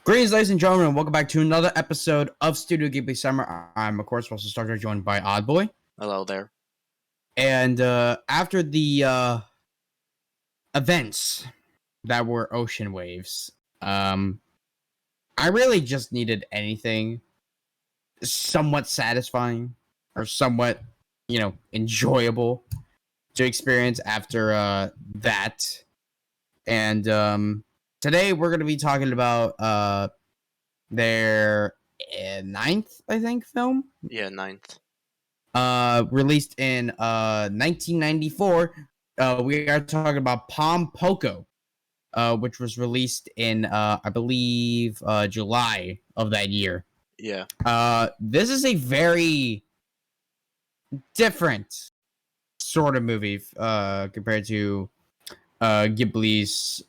Greetings, ladies and gentlemen, and welcome back to another episode of Studio Ghibli Summer. I'm, of course, RussellStarTrek, joined by Oddboy. Hello there. And after the events that were ocean waves, I really just needed anything somewhat satisfying or somewhat, enjoyable to experience after that. And today we're going to be talking about their ninth, I think, film. Yeah, ninth. Released in 1994. We are talking about Pom Poko, which was released in I believe July of that year. Yeah. This is a very different sort of movie compared to Ghibli's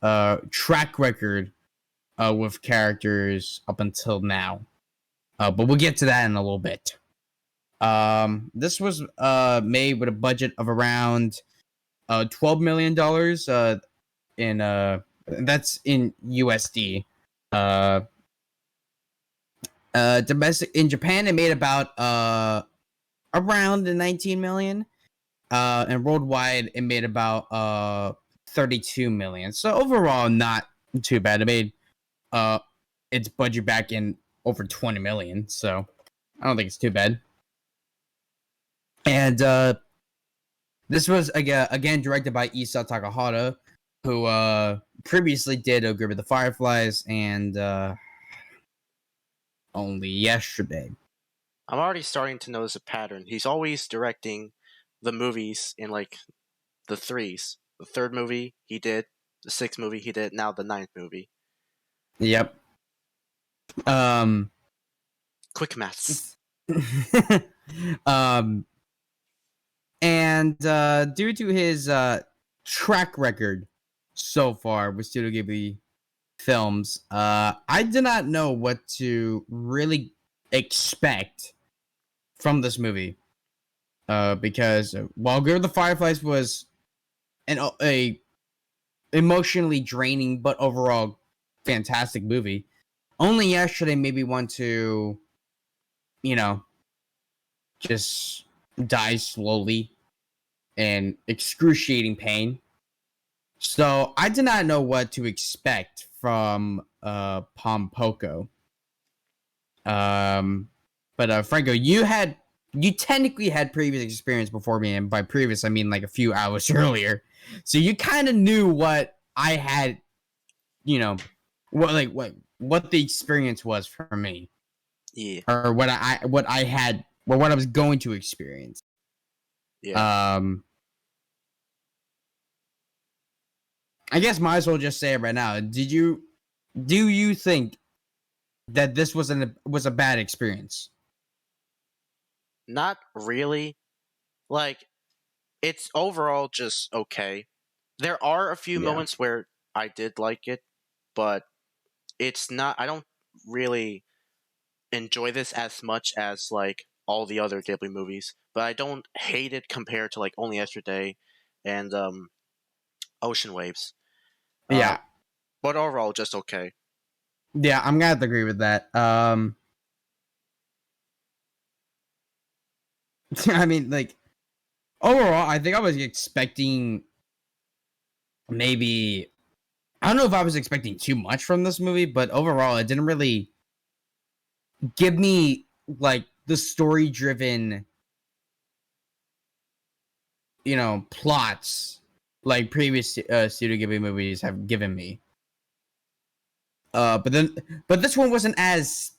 track record with characters up until now. But we'll get to that in a little bit. This was made with a budget of around $12 million in that's in USD. Domestic in Japan it made about around 19 million. And worldwide it made about 32 million. So overall not too bad. It made its budget back in over 20 million. So I don't think it's too bad. And this was again directed by Isa Takahata, who previously did A Grip of the Fireflies and Only Yesterday. I'm already starting to notice a pattern. He's always directing the movies in like the threes. The third movie he did, the sixth movie he did, now the ninth movie. Yep. Quick maths. And due to his track record so far with Studio Ghibli films, I did not know what to really expect from this movie. Because while Girl the Fireflies was a emotionally draining but overall fantastic movie, Only Yesterday made me want to, just die slowly in excruciating pain. So I did not know what to expect from Pom Poko. But Franco, you technically had previous experience before me, and by previous I mean like a few hours earlier. So you kind of knew what I had, what the experience was for me. Yeah. Or what I was going to experience. Yeah. I guess might as well just say it right now. Do you think that this was a bad experience? Not really. Like, it's overall just okay. There are a few moments where I did like it, but it's not. I don't really enjoy this as much as like all the other Ghibli movies, but I don't hate it compared to like Only Yesterday and Ocean Waves. Yeah. But overall, just okay. Yeah, I'm gonna have to agree with that. I mean, like, overall, I think I was expecting maybe. I don't know if I was expecting too much from this movie, but overall, it didn't really give me like the story-driven, plots like previous Studio Ghibli movies have given me. But this one wasn't as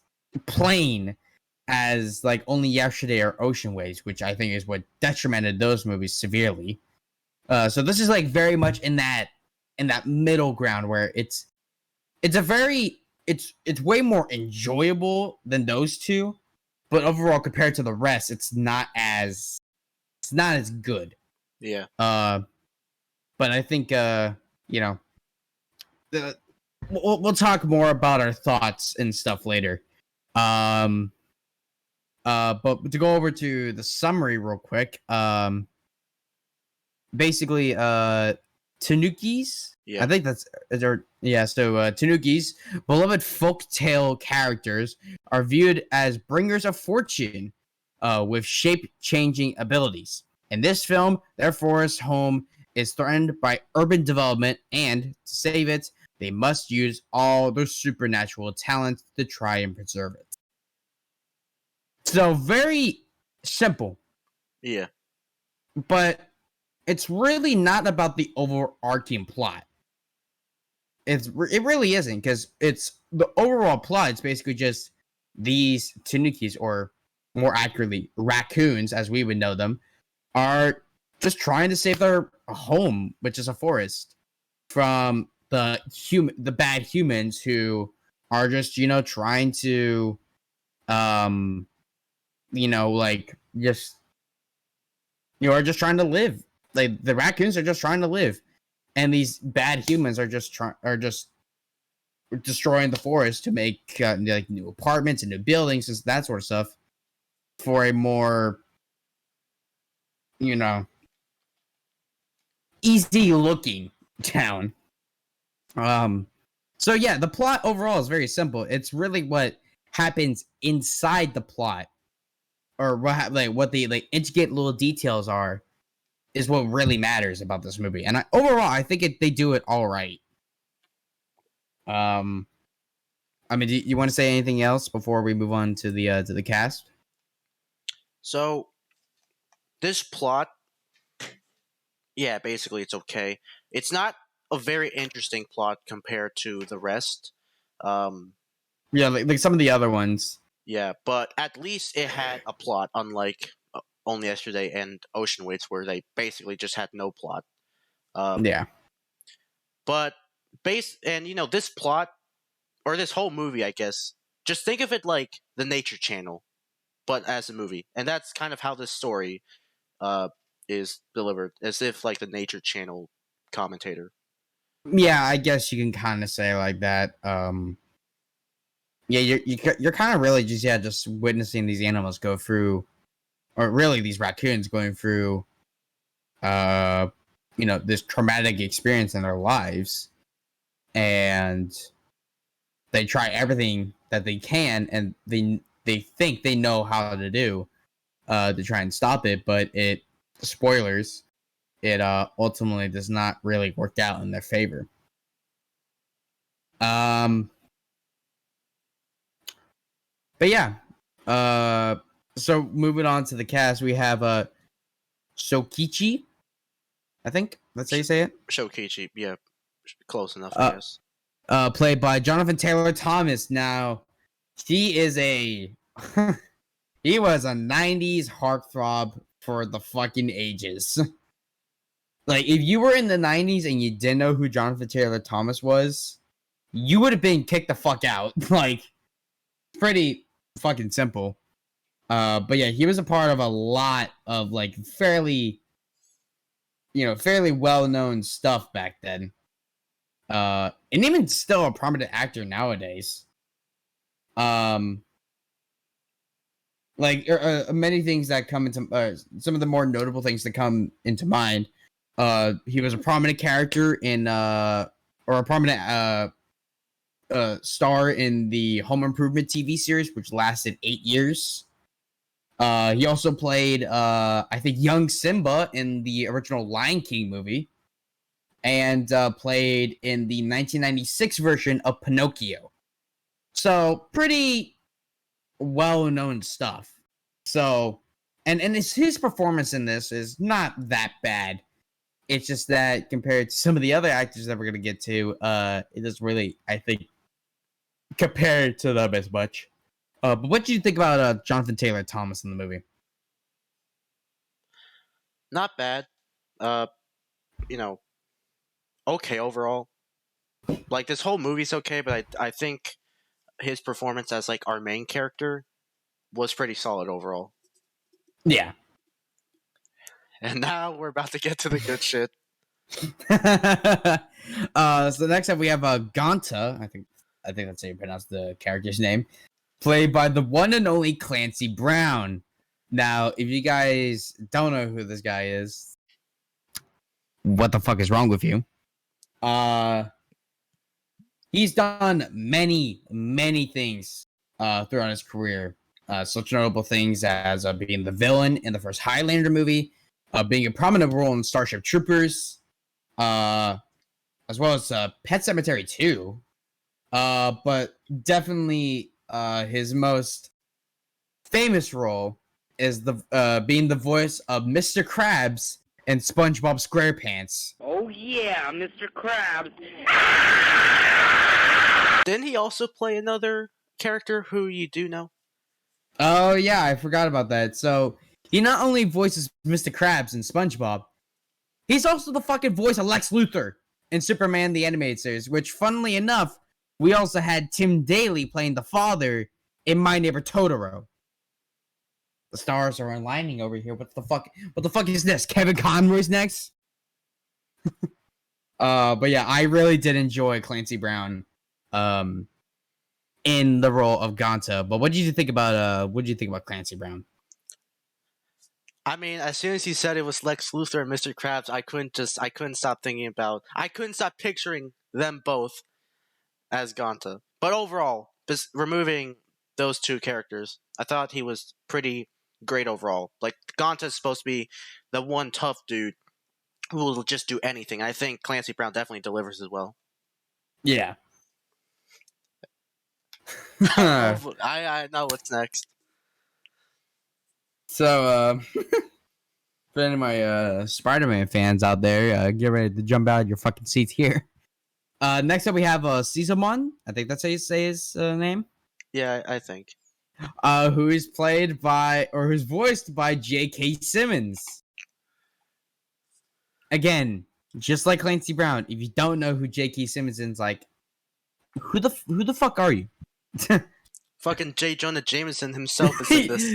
plain as like Only Yesterday or Ocean Waves, which I think is what detrimented those movies severely. So this is like very much in that middle ground where it's way more enjoyable than those two, but overall compared to the rest, it's not as good. Yeah. But I think we'll talk more about our thoughts and stuff later. But to go over to the summary real quick, basically, Tanukis. Yeah. I think that's yeah. So Tanukis, beloved folktale characters, are viewed as bringers of fortune, with shape-changing abilities. In this film, their forest home is threatened by urban development, and to save it, they must use all their supernatural talents to try and preserve it. So very simple, Yeah. but it's really not about the overarching plot. It really isn't, because it's the overall plot. It's basically just these tanukis, or more accurately, raccoons, as we would know them, are just trying to save their home, which is a forest, from the bad humans who are just trying to like just are just trying to live. Like the raccoons are just trying to live, and these bad humans are just destroying the forest to make like new apartments and new buildings and that sort of stuff for a more easy looking town. So yeah, the plot overall is very simple. It's really what happens inside the plot, or what the like intricate little details are, is what really matters about this movie. And overall, I think they do it all right. I mean, do you want to say anything else before we move on to the cast? So this plot, yeah, basically it's okay. It's not a very interesting plot compared to the rest. Yeah, like some of the other ones. Yeah, but at least it had a plot, unlike Only Yesterday and Ocean Waits, where they basically just had no plot. Yeah. But this plot, or this whole movie, I guess, just think of it like the Nature Channel, but as a movie, and that's kind of how this story is delivered, as if like the Nature Channel commentator. Yeah, I guess you can kind of say like that. Yeah, you're kind of really just witnessing these animals go through, or really these raccoons going through, this traumatic experience in their lives, and they try everything that they can, and they think they know how to do, to try and stop it, but spoilers, it ultimately does not really work out in their favor. But yeah, so moving on to the cast, we have Shokichi. I think that's how you say it. Shokichi, yeah, close enough, I guess. Played by Jonathan Taylor Thomas. Now, he is he was a 90s heartthrob for the fucking ages. Like, if you were in the 90s and you didn't know who Jonathan Taylor Thomas was, you would have been kicked the fuck out. Like, pretty fucking simple. But yeah, he was a part of a lot of like fairly well-known stuff back then. And even still a prominent actor nowadays. Like many things that come into some of the more notable things that come into mind. He was a prominent character in or a prominent star in the Home Improvement TV series, which lasted 8 years. He also played, I think, young Simba in the original Lion King movie, and played in the 1996 version of Pinocchio. So, pretty well-known stuff. So, and his performance in this is not that bad. It's just that compared to some of the other actors that we're going to get to, it doesn't really, I think, compare to them as much. But what do you think about Jonathan Taylor Thomas in the movie? Not bad. Okay overall. Like, this whole movie's okay, but I think his performance as like our main character was pretty solid overall. Yeah. And now we're about to get to the good shit. So next up we have Ganta. I think that's how you pronounce the character's name. Played by the one and only Clancy Brown. Now, if you guys don't know who this guy is, what the fuck is wrong with you? He's done many things throughout his career. Such notable things as being the villain in the first Highlander movie, being a prominent role in Starship Troopers, as well as Pet Sematary 2. But definitely his most famous role is the being the voice of Mr. Krabs in SpongeBob SquarePants. Oh yeah, Mr. Krabs. Didn't he also play another character who you do know? Oh yeah, I forgot about that. So he not only voices Mr. Krabs in SpongeBob, he's also the fucking voice of Lex Luthor in Superman the Animated Series, which, funnily enough, we also had Tim Daly playing the father in My Neighbor Totoro. The stars are aligning over here. What the fuck? What the fuck is this? Kevin Conroy's next? But yeah, I really did enjoy Clancy Brown in the role of Ganta. But what did you think about Clancy Brown? I mean, as soon as he said it was Lex Luthor and Mr. Krabs, I couldn't stop picturing them both as Ganta. But overall, just removing those two characters, I thought he was pretty great overall. Like, Ganta's supposed to be the one tough dude who will just do anything. I think Clancy Brown definitely delivers as well. Yeah. I know what's next. So, for any of my Spider-Man fans out there, get ready to jump out of your fucking seats here. Next up, we have Caesarmon. I think that's how you say his name. Yeah, I think. Who is played by, or who's voiced by J.K. Simmons. Again, just like Clancy Brown, if you don't know who J.K. Simmons is, like, who the fuck are you? Fucking J. Jonah Jameson himself is in this.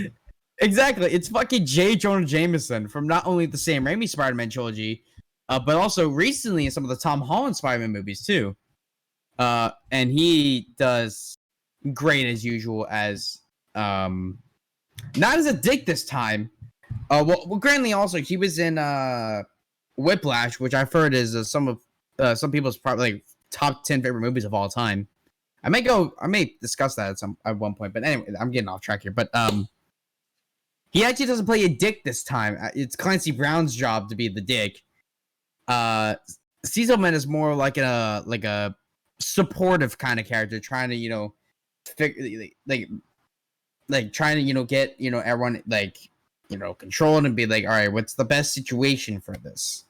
Exactly, it's fucking J. Jonah Jameson from not only the Sam Raimi Spider-Man trilogy, but also recently in some of the Tom Holland Spider-Man movies too. And he does great as usual as not as a dick this time. Well, granted, also he was in Whiplash, which I've heard is some some people's probably like top 10 favorite movies of all time. I may discuss that at one point, but anyway, I'm getting off track here. But he actually doesn't play a dick this time. It's Clancy Brown's job to be the dick. Caesarman is more like a supportive kind of character, trying to like trying to get everyone controlled and be like, all right, what's the best situation for this?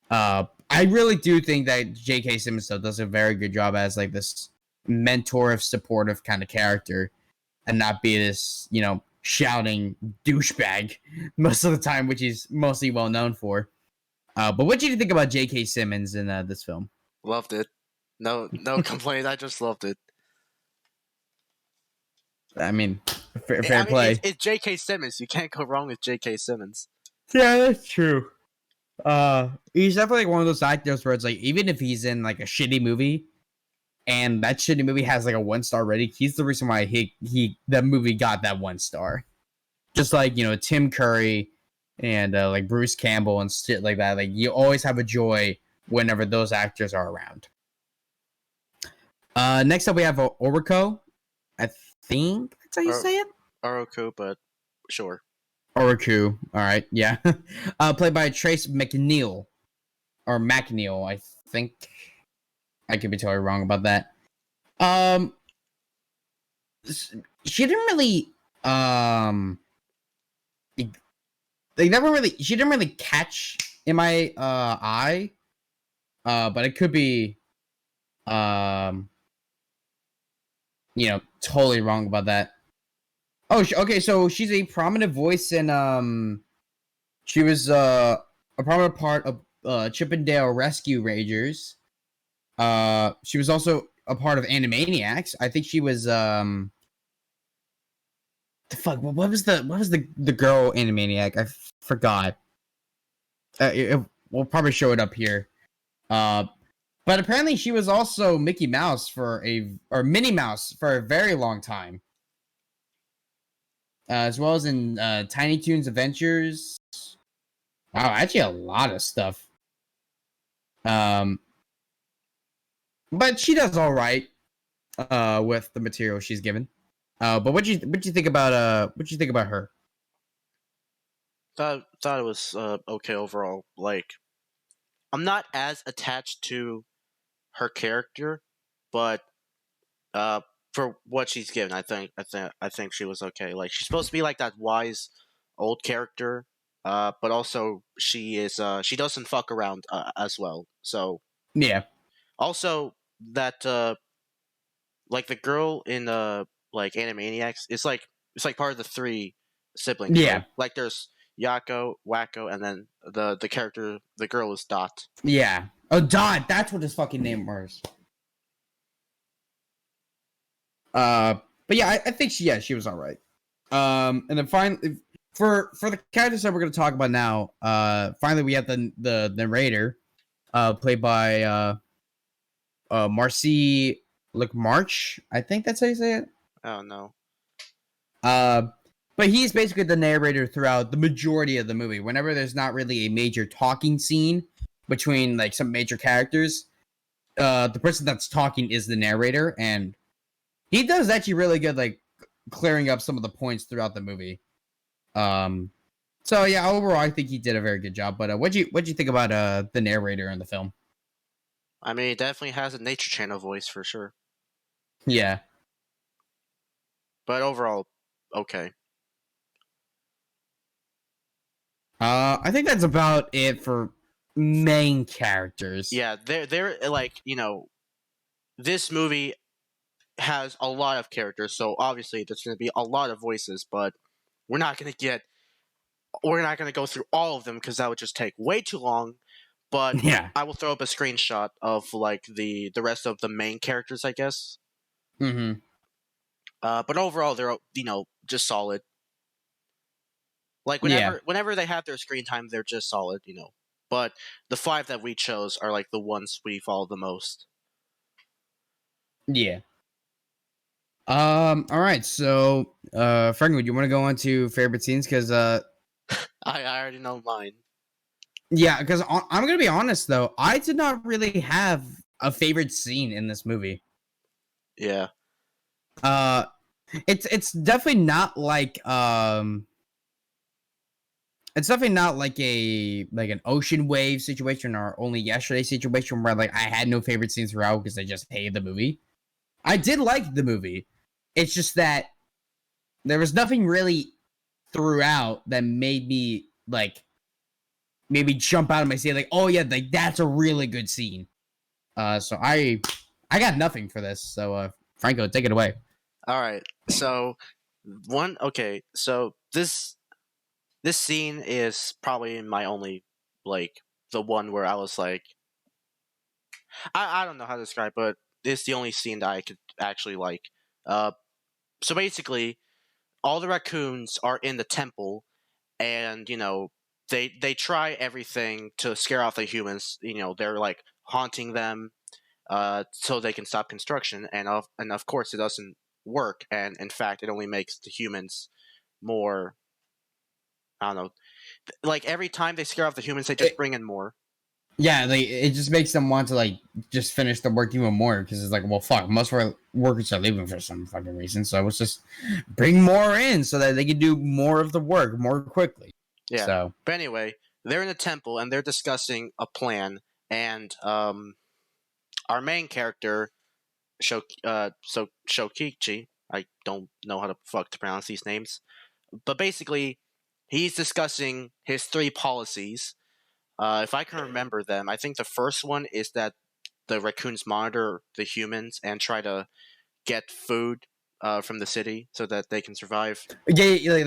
I really do think that J.K. Simmons does a very good job as like this mentor of supportive kind of character, and not be this shouting douchebag most of the time, which he's mostly well known for. But what did you think about J.K. Simmons in this film? Loved it. No complaint. I just loved it. I mean, fair play. It's J.K. Simmons. You can't go wrong with J.K. Simmons. Yeah, that's true. He's definitely like one of those actors where it's like, even if he's in like a shitty movie, and that shitty movie has like a 1-star rating, he's the reason why that movie got that 1 star. Just like Tim Curry and like Bruce Campbell and shit like that. Like, you always have a joy whenever those actors are around. Next up we have Oriko. I think that's how you say it. Oroku, but sure. Oroku. All right, yeah. Played by Trace McNeil or McNeil, I think. I could be totally wrong about that. She didn't really she didn't really catch in my eye. But it could be totally wrong about that. Oh, okay, so she's a prominent voice in she was a prominent part of Chippendale Rescue Rangers. She was also a part of Animaniacs. I think she was the fuck. What was the girl Animaniac? I forgot. We'll probably show it up here. But apparently she was also Mickey Mouse or Minnie Mouse for a very long time. As well as in Tiny Toons Adventures. Wow, actually a lot of stuff. but she does all right with the material she's given. But what you think about her? Thought it was okay overall. Like, I'm not as attached to her character, but uh, for what she's given, I think she was okay. Like, she's supposed to be like that wise old character, but also she doesn't fuck around as well. So Yeah, also that like the girl in like Animaniacs, it's like part of the three siblings, yeah, right? Like there's Yako, Wacko, and then the character, the girl is Dot. yeah. Oh, Dot. That's what his fucking name was. Uh, but yeah, I think she was all right. And then finally, for the characters that we're gonna talk about now, finally we have the narrator, played by Marcy March. I think that's how you say it. Oh no. Uh, but he's basically the narrator throughout the majority of the movie. Whenever there's not really a major talking scene between like some major characters, the person that's talking is the narrator, and he does actually really good, like clearing up some of the points throughout the movie. So yeah, overall, I think he did a very good job. But what'd you think about the narrator in the film? I mean, it definitely has a Nature Channel voice for sure. Yeah. But overall, okay. I think that's about it for main characters. Yeah, they're like, this movie has a lot of characters, so obviously there's going to be a lot of voices, but we're not going to go through all of them because that would just take way too long. But Yeah. I will throw up a screenshot of like the rest of the main characters, I guess. Mm-hmm. But overall, they're just solid. Like Yeah. whenever they have their screen time, they're just solid. But the five that we chose are like the ones we follow the most. Yeah. All right. So, Frank, would you want to go on to favorite scenes? Because, I already know mine. yeah, because I'm gonna be honest though, I did not really have a favorite scene in this movie. Yeah. It's definitely not like it's definitely not like an ocean wave situation or only yesterday situation where like I had no favorite scenes throughout because I just hated the movie. I did like the movie. It's just that there was nothing really throughout that made me like maybe jump out of my seat like, oh yeah, like that's a really good scene. So I got nothing for this. So Franco, take it away. All right. So this scene is probably my only like the one where I was like I don't know how to describe, but it's the only scene that I could actually like. Uh, so basically, all the raccoons are in the temple, and they try everything to scare off the humans. They're like haunting them, so they can stop construction, and of course it doesn't work, and in fact it only makes the humans more. I don't know. Like every time they scare off the humans, they just bring in more. Yeah, like it just makes them want to like just finish the work even more because it's like, well, fuck, most of our workers are leaving for some fucking reason, so let's just bring more in so that they can do more of the work more quickly. Yeah. So, but anyway, they're in a temple and they're discussing a plan, and our main character, Shokichi, I don't know how to fuck to pronounce these names, but basically, he's discussing his three policies. If I can remember them, I think the first one is that the raccoons monitor the humans and try to get food from the city so that they can survive. yeah,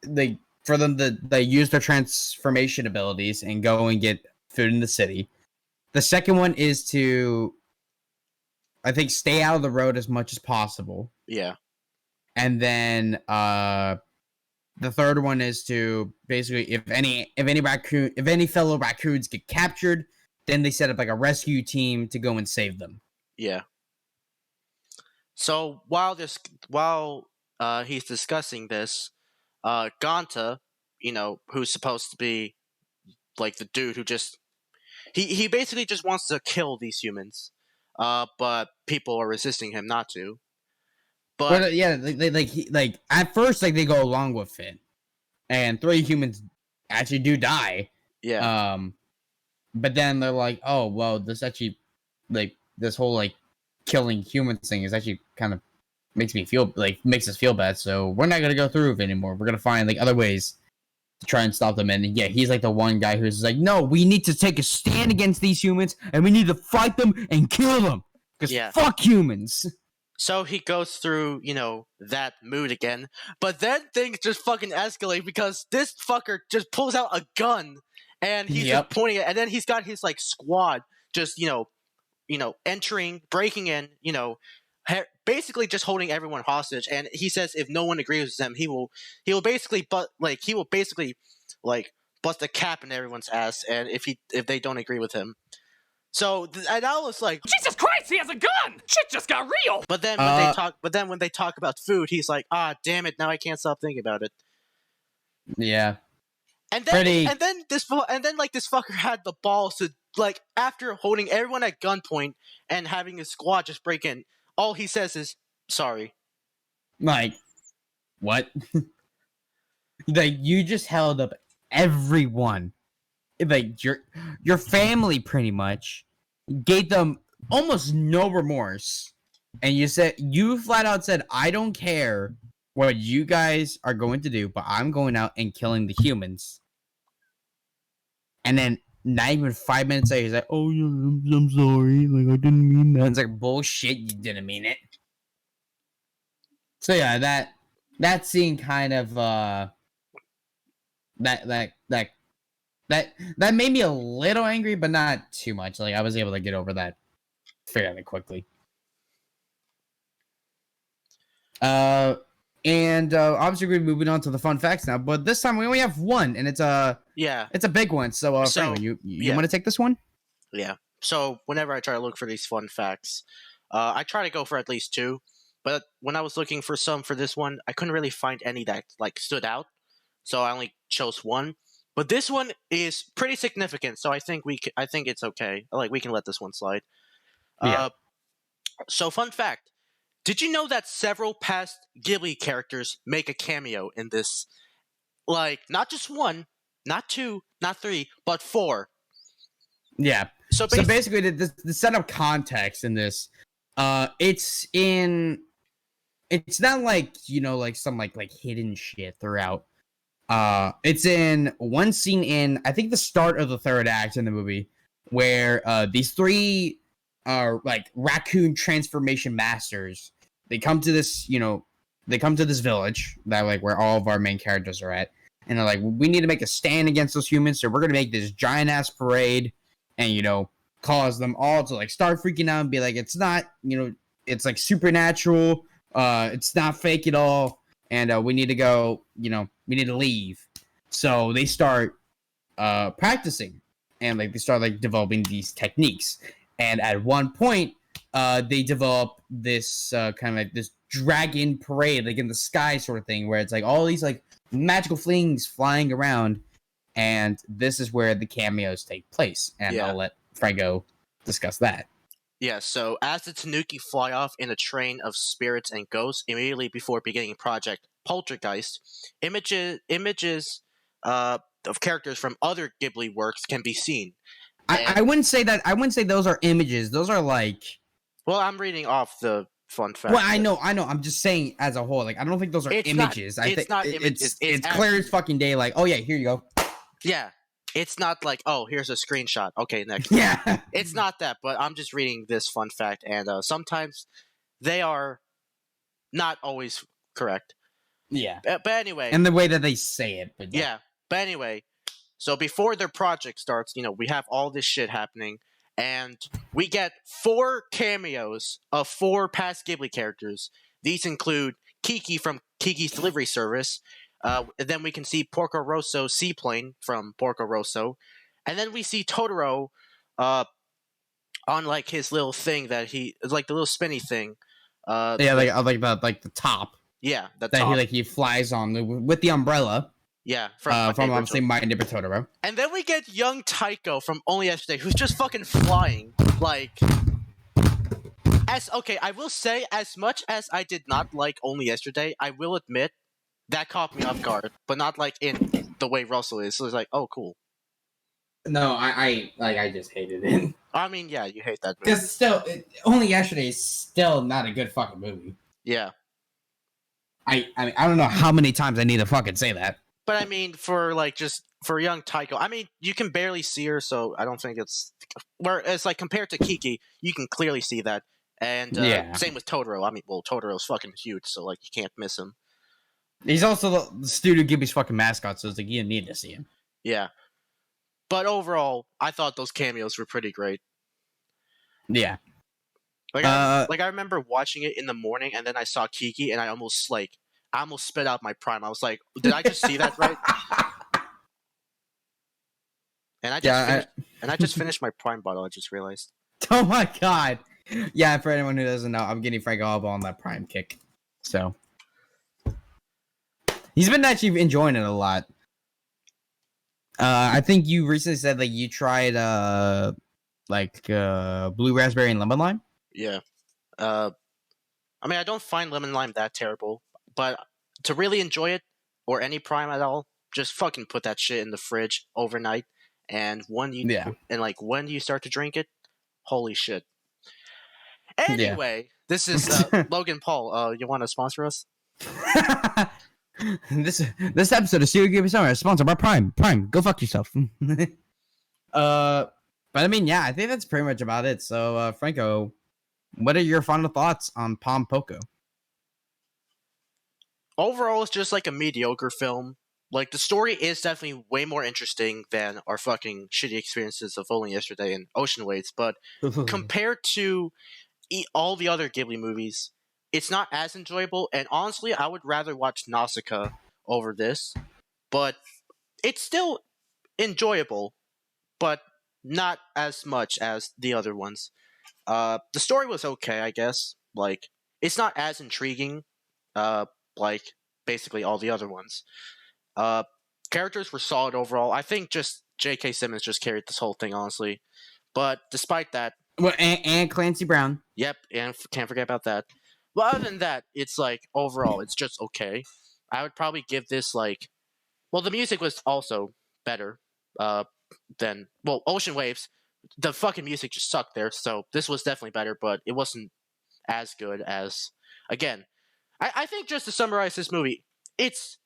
like for them to they use their transformation abilities and go and get food in the city. The second one is to, I think, stay out of the road as much as possible. Yeah. And then the third one is to basically if any fellow raccoons get captured, then they set up like a rescue team to go and save them. Yeah. So while he's discussing this, Ganta, who's supposed to be like the dude who just he basically just wants to kill these humans. but people are resisting him not to. But But yeah, like at first, like they go along with it, and 3 humans actually do die. yeah, But then they're like, oh well, this actually, like this whole like killing humans thing is actually kind of makes us feel bad. So we're not gonna go through with it anymore. We're gonna find like other ways to try and stop them. And yeah, he's like the one guy who's like, no, we need to take a stand against these humans, and we need to fight them and kill them because Yeah. fuck humans. so he goes through, that mood again. But then things just fucking escalate because this fucker just pulls out a gun and he's Yep. just pointing it, and then he's got his like squad just entering, breaking in, basically just holding everyone hostage. And he says if no one agrees with him, he will basically bust a cap in everyone's ass, and if they don't agree with him. So and I was like, Jesus Christ, he has a gun! Shit just got real! But then when they talk about food, he's like, damn it, now I can't stop thinking about it. Yeah. And then this fucker had the balls to, like, after holding everyone at gunpoint and having his squad just break in, all he says is sorry. Like, what? Like, you just held up everyone. Like, your family, pretty much. Gave them almost no remorse. And you flat out said, I don't care what you guys are going to do, but I'm going out and killing the humans. And then, not even 5 minutes later, he's like, oh, yeah, I'm sorry. Like, I didn't mean that. It's like, bullshit, you didn't mean it. So yeah, that scene kind of that made me a little angry, but not too much. Like I was able to get over that fairly quickly. And obviously we're moving on to the fun facts now, but this time we only have one, and it's a big one. So, Franklin, you want to take this one? Yeah. So whenever I try to look for these fun facts, I try to go for at least 2. But when I was looking for some for this one, I couldn't really find any that like stood out. So I only chose 1. But this one is pretty significant, so I think it's okay. Like we can let this one slide. Yeah. So fun fact: did you know that several past Ghibli characters make a cameo in this? Like not just 1, not 2, not 3, but 4. Yeah. So basically, the setup context in this, it's not like like some like hidden shit throughout. It's in one scene in I think the start of the 3rd act in the movie where these 3 are like raccoon transformation masters. They come to this village that like where all of our main characters are at, and they're like, we need to make a stand against those humans, so we're gonna make this giant ass parade and cause them all to like start freaking out and be like, it's not it's like supernatural, it's not fake at all, and we need to go, we need to leave. So they start practicing, and like they start like developing these techniques. And at one point, they develop this kind of like this dragon parade, like in the sky sort of thing, where it's like all these like magical things flying around. And this is where the cameos take place. And I'll let Franco discuss that. Yeah, so as the Tanuki fly off in a train of spirits and ghosts immediately before beginning Project Poltergeist, images of characters from other Ghibli works can be seen. I wouldn't say that. I wouldn't say those are images. Those are like. Well, I'm reading off the fun fact. Well, I know. I'm just saying as a whole. Like, I don't think those are images. It's not images. It's clear as fucking day. Like, oh yeah, here you go. Yeah, it's not like, oh, here's a screenshot. Okay, next. Yeah, it's not that. But I'm just reading this fun fact, and sometimes they are not always correct. Yeah. But anyway, and the way that they say it. But yeah. But anyway. So before their project starts, we have all this shit happening, and we get 4 cameos of 4 past Ghibli characters. These include Kiki from Kiki's Delivery Service. Then we can see Porco Rosso's seaplane from Porco Rosso. And then we see Totoro on, like, his little thing that like, the little spinny thing. Like the top. Yeah, that top. He flies on with the umbrella. Yeah, from obviously My Neighbor Totoro. And then we get young Taiko from Only Yesterday, who's just fucking flying. Like, I will say, as much as I did not like Only Yesterday, I will admit that caught me off guard, but not like in the way Russell is. So it's like, oh, cool. No, I just hated it. I mean, yeah, you hate that movie. Because still, Only Yesterday is still not a good fucking movie. Yeah. I mean, I don't know how many times I need to fucking say that. But I mean, for young Taiko, I mean, you can barely see her, so I don't think it's... Whereas, like, compared to Kiki, you can clearly see that. And same with Totoro. I mean, well, Totoro's fucking huge, so, like, you can't miss him. He's also the Studio Ghibli's fucking mascot, so it's like, you need to see him. Yeah. But overall, I thought those cameos were pretty great. Yeah. I remember watching it in the morning, and then I saw Kiki, and I almost spit out my Prime. I was like, did I just see that right? And I just finished my Prime bottle, I just realized. Oh my god. Yeah, for anyone who doesn't know, I'm getting Frank Alba on that Prime kick. So. He's been actually enjoying it a lot. I think you recently said like you tried blue raspberry and lemon lime? Yeah. I mean, I don't find lemon lime that terrible, but to really enjoy it, or any Prime at all, just fucking put that shit in the fridge overnight, and when you start to drink it, holy shit. Anyway, This is Logan Paul. You want to sponsor us? This episode of Studio Ghibli Summer is sponsored by Prime. Prime, go fuck yourself. But I mean, yeah, I think that's pretty much about it. So, Franco, what are your final thoughts on Pom Poko? Overall, it's just like a mediocre film. Like, the story is definitely way more interesting than our fucking shitty experiences of Only Yesterday and Ocean Waves, but compared to all the other Ghibli movies, it's not as enjoyable, and honestly, I would rather watch Nausicaa over this, but it's still enjoyable, but not as much as the other ones. The story was okay, I guess. Like, it's not as intriguing, like basically all the other ones. Characters were solid overall. I think just J.K. Simmons just carried this whole thing, honestly. But despite that... Well, and Clancy Brown. Yep, and can't forget about that. Well, other than that, it's like, overall, it's just okay. I would probably give this, like... Well, the music was also better than... Well, Ocean Waves, the fucking music just sucked there, so this was definitely better, but it wasn't as good as... Again, I think just to summarize this movie, it's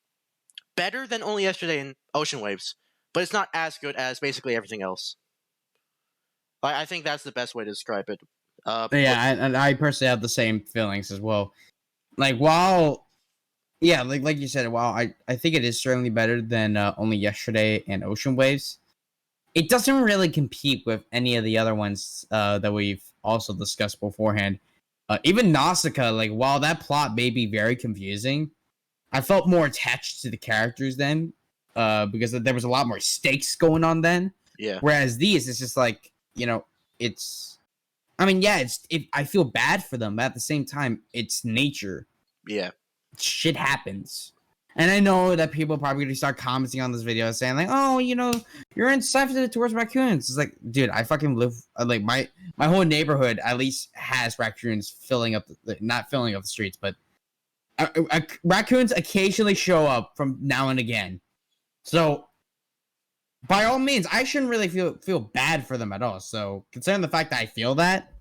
better than Only Yesterday and Ocean Waves, but it's not as good as basically everything else. I think that's the best way to describe it. And I personally have the same feelings as well. Like, while... Yeah, like you said, while I think it is certainly better than Only Yesterday and Ocean Waves, it doesn't really compete with any of the other ones that we've also discussed beforehand. Even Nausicaa, like, while that plot may be very confusing, I felt more attached to the characters then, because there was a lot more stakes going on then. Yeah. Whereas these, it's just like, you know, it's... I mean, yeah, I feel bad for them, but at the same time, it's nature. Yeah. Shit happens. And I know that people are probably going to start commenting on this video saying, like, oh, you know, you're insensitive towards raccoons. It's like, dude, I fucking live... Like, my whole neighborhood at least has raccoons filling up... Not filling up the streets, but... raccoons occasionally show up from now and again. So, by all means, I shouldn't really feel bad for them at all. So, considering the fact that I feel that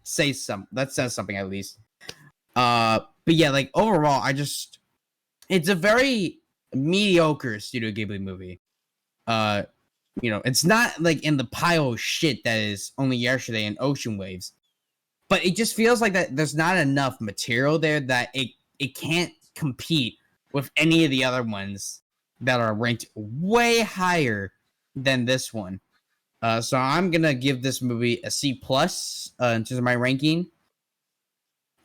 says something at least. But yeah, like, overall, it's a very mediocre Studio Ghibli movie. You know, it's not like in the pile of shit that is Only Yesterday and Ocean Waves. But it just feels like that there's not enough material there that it can't compete with any of the other ones that are ranked way higher than this one. So I'm gonna give this movie a C+ in terms of my ranking.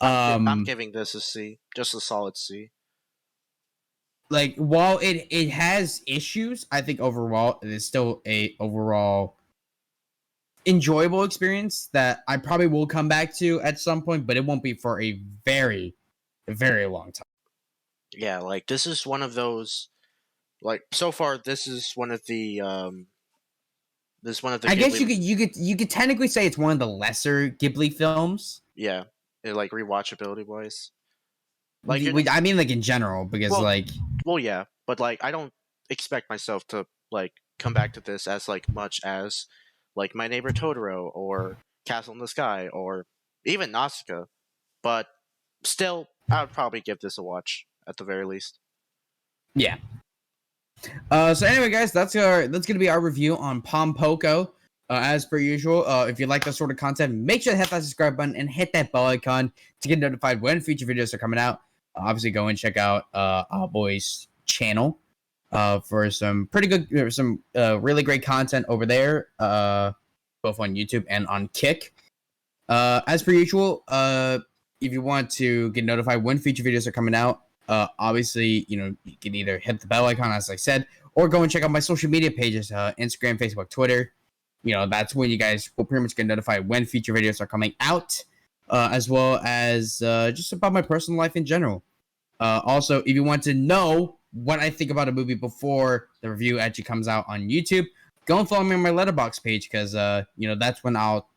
I'm giving this a C, just a solid C. Like, while it has issues, I think overall it is still a overall enjoyable experience that I probably will come back to at some point, but it won't be for a very, very long time. Yeah, like, this is one of those, like, so far this is one of the This is one of the. I guess you could technically say it's one of the lesser Ghibli films. Yeah, like rewatchability wise. Like I mean, like in general, because well, yeah, but like I don't expect myself to like come back to this as like much as like My Neighbor Totoro or Castle in the Sky or even Nausicaa, but still, I would probably give this a watch at the very least. Yeah. So anyway, guys, that's gonna be our review on Pom Poko. As per usual, if you like that sort of content, make sure to hit that subscribe button and hit that bell icon to get notified when future videos are coming out. Obviously, go and check out our boys' channel for some pretty good, really great content over there, both on YouTube and on Kick. As per usual, if you want to get notified when future videos are coming out, obviously, you can either hit the bell icon, as I said, or go and check out my social media pages, Instagram, Facebook, Twitter. That's when you guys will pretty much get notified when future videos are coming out, as well as just about my personal life in general. Also, if you want to know what I think about a movie before the review actually comes out on YouTube, go and follow me on my Letterboxd page, because that's when I'll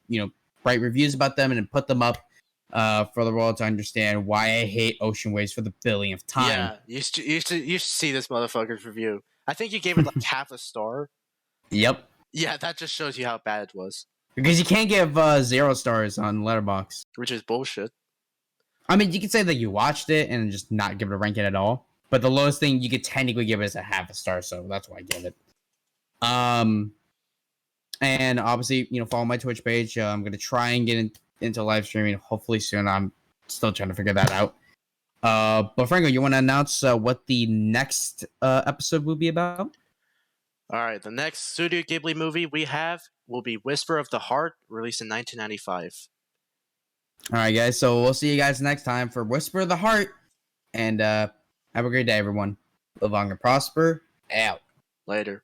write reviews about them and then put them up for the world to understand why I hate Ocean Waves for the billionth time. Yeah, you should see this motherfucker's review. I think you gave it like half a star. Yep. Yeah, that just shows you how bad it was. Because you can't give 0 stars on Letterboxd. Which is bullshit. I mean, you could say that you watched it and just not give it a ranking at all. But the lowest thing you could technically give it is a half a star, so that's why I give it. And obviously, follow my Twitch page. I'm going to try and get into live streaming hopefully soon. I'm still trying to figure that out. But Franco, you want to announce what the next episode will be about? All right, the next Studio Ghibli movie we have will be Whisper of the Heart, released in 1995. All right, guys. So we'll see you guys next time for Whisper of the Heart. And have a great day, everyone. Live long and prosper. Out. Later.